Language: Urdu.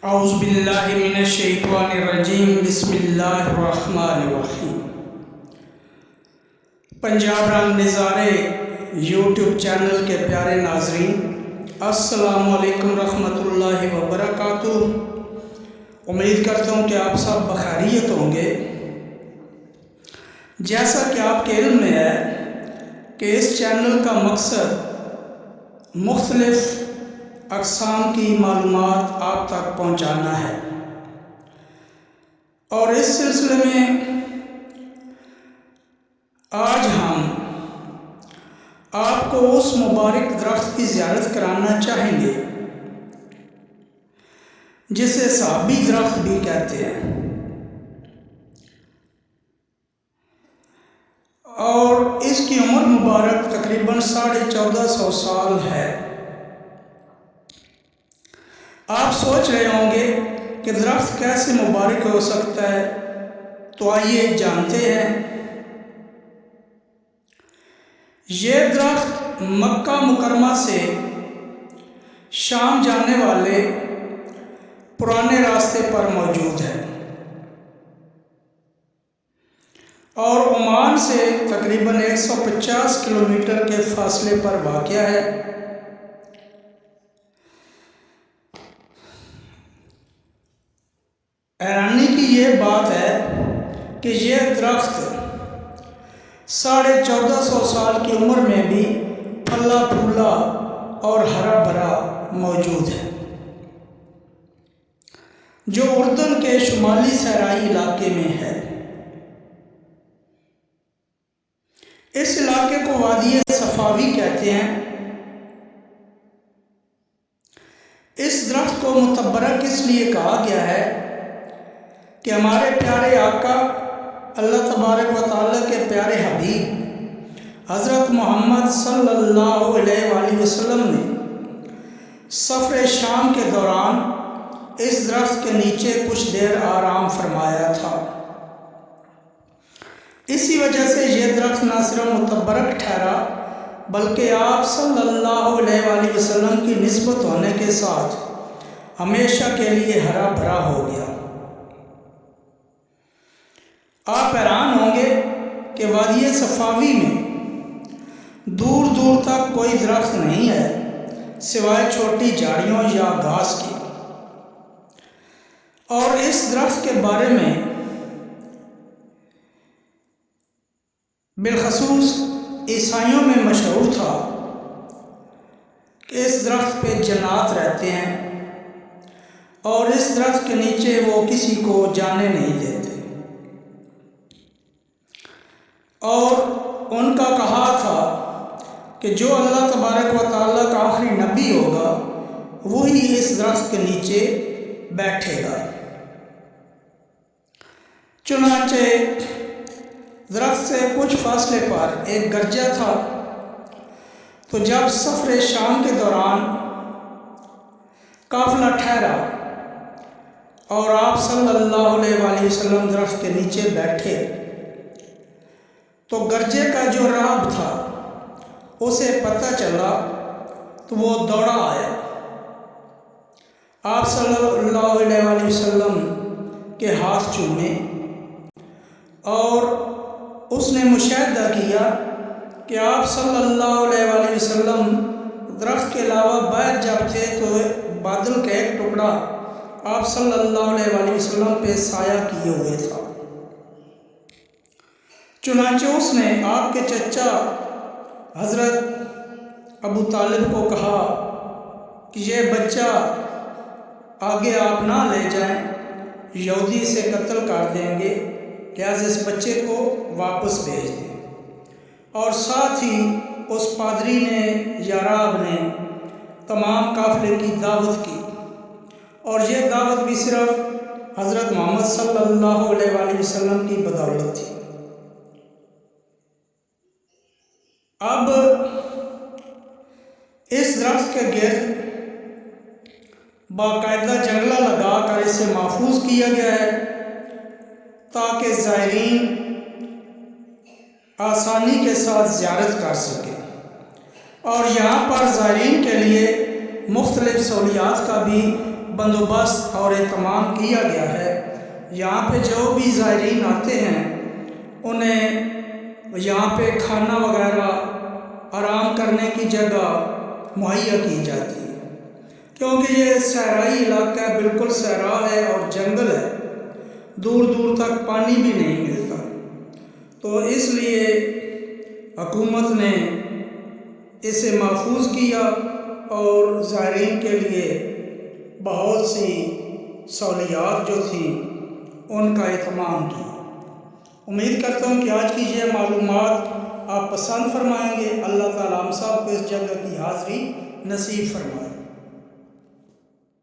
اعوذ باللہ من الشیطان الرجیم بسم اللہ الرحمن الرحیم۔ پنجاب رنگ نظارے یوٹیوب چینل کے پیارے ناظرین، السلام علیکم رحمۃ اللہ وبرکاتہ۔ امید کرتا ہوں کہ آپ سب بخیریت ہوں گے۔ جیسا کہ آپ کے علم میں ہے کہ اس چینل کا مقصد مختلف اقسام کی معلومات آپ تک پہنچانا ہے، اور اس سلسلے میں آج ہم آپ کو اس مبارک درخت کی زیارت کرانا چاہیں گے جسے صحابی درخت بھی کہتے ہیں، اور اس کی عمر مبارک تقریباً 1450 سال ہے۔ آپ سوچ رہے ہوں گے کہ درخت کیسے مبارک ہو سکتا ہے، تو آئیے جانتے ہیں۔ یہ درخت مکہ مکرمہ سے شام جانے والے پرانے راستے پر موجود ہے، اور عمان سے تقریباً 150 کلومیٹر کے فاصلے پر واقع ہے۔ حیرانی کی یہ بات ہے کہ یہ درخت 1450 سال کی عمر میں بھی پھلا پھولا اور ہرا بھرا موجود ہے، جو اردن کے شمالی صحرائی علاقے میں ہے۔ اس علاقے کو وادی صفاوی کہتے ہیں۔ اس درخت کو متبرک اس لیے کہا گیا ہے کہ ہمارے پیارے آقا اللہ تبارک و تعالیٰ کے پیارے حبیب حضرت محمد صلی اللہ علیہ وآلہ وسلم نے سفر شام کے دوران اس درخت کے نیچے کچھ دیر آرام فرمایا تھا۔ اسی وجہ سے یہ درخت نہ صرف متبرک ٹھہرا، بلکہ آپ صلی اللہ علیہ وآلہ وسلم کی نسبت ہونے کے ساتھ ہمیشہ کے لیے ہرا بھرا ہو گیا۔ آپ حیران ہوں گے کہ وادی صفاوی میں دور دور تک کوئی درخت نہیں ہے سوائے چھوٹی جھاڑیوں یا گھاس کی، اور اس درخت کے بارے میں بالخصوص عیسائیوں میں مشہور تھا کہ اس درخت پہ جنات رہتے ہیں، اور اس درخت کے نیچے وہ کسی کو جانے نہیں دیتے، اور ان کا کہا تھا کہ جو اللہ تبارک و تعالیٰ کا آخری نبی ہوگا وہی اس درخت کے نیچے بیٹھے گا۔ چنانچہ درخت سے کچھ فاصلے پر ایک گرجا تھا، تو جب سفر شام کے دوران قافلہ ٹھہرا اور آپ صلی اللہ علیہ وآلہ وسلم درخت کے نیچے بیٹھے، تو گرجے کا جو راہب تھا اسے پتہ چلا، تو وہ دوڑا آیا، آپ صلی اللہ علیہ وآلہ وسلم کے ہاتھ چومے، اور اس نے مشاہدہ کیا کہ آپ صلی اللہ علیہ وآلہ وسلم درخت کے علاوہ باہر جب تھے تو بادل کا ایک ٹکڑا آپ صلی اللہ علیہ وآلہ وسلم پہ سایہ کیے ہوئے تھا۔ چنانچہ اس نے آپ کے چچا حضرت ابو طالب کو کہا کہ یہ بچہ آگے آپ نہ لے جائیں، یہودی اسے قتل کر دیں گے، لہذا اس بچے کو واپس بھیج دیں۔ اور ساتھ ہی اس پادری نے یا راہب نے تمام قافلے کی دعوت کی، اور یہ دعوت بھی صرف حضرت محمد صلی اللہ علیہ وآلہ وسلم کی بدولت تھی۔ اب اس درخت کے گرد باقاعدہ جنگلہ لگا کر اسے محفوظ کیا گیا ہے تاکہ زائرین آسانی کے ساتھ زیارت کر سکیں، اور یہاں پر زائرین کے لیے مختلف سہولیات کا بھی بندوبست اور اہتمام کیا گیا ہے۔ یہاں پہ جو بھی زائرین آتے ہیں انہیں یہاں پہ کھانا وغیرہ، آرام کرنے کی جگہ مہیا کی جاتی ہے، کیونکہ یہ صحرائی علاقہ ہے، بالکل صحرا ہے اور جنگل ہے، دور دور تک پانی بھی نہیں ملتا۔ تو اس لیے حکومت نے اسے محفوظ کیا اور زائرین کے لیے بہت سی سہولیات جو تھیں ان کا اہتمام کیا۔ امید کرتا ہوں کہ آج کی یہ معلومات آپ پسند فرمائیں گے۔ اللہ تعالیٰ ہم سب کو اس جگہ کی حاضری نصیب فرمائے۔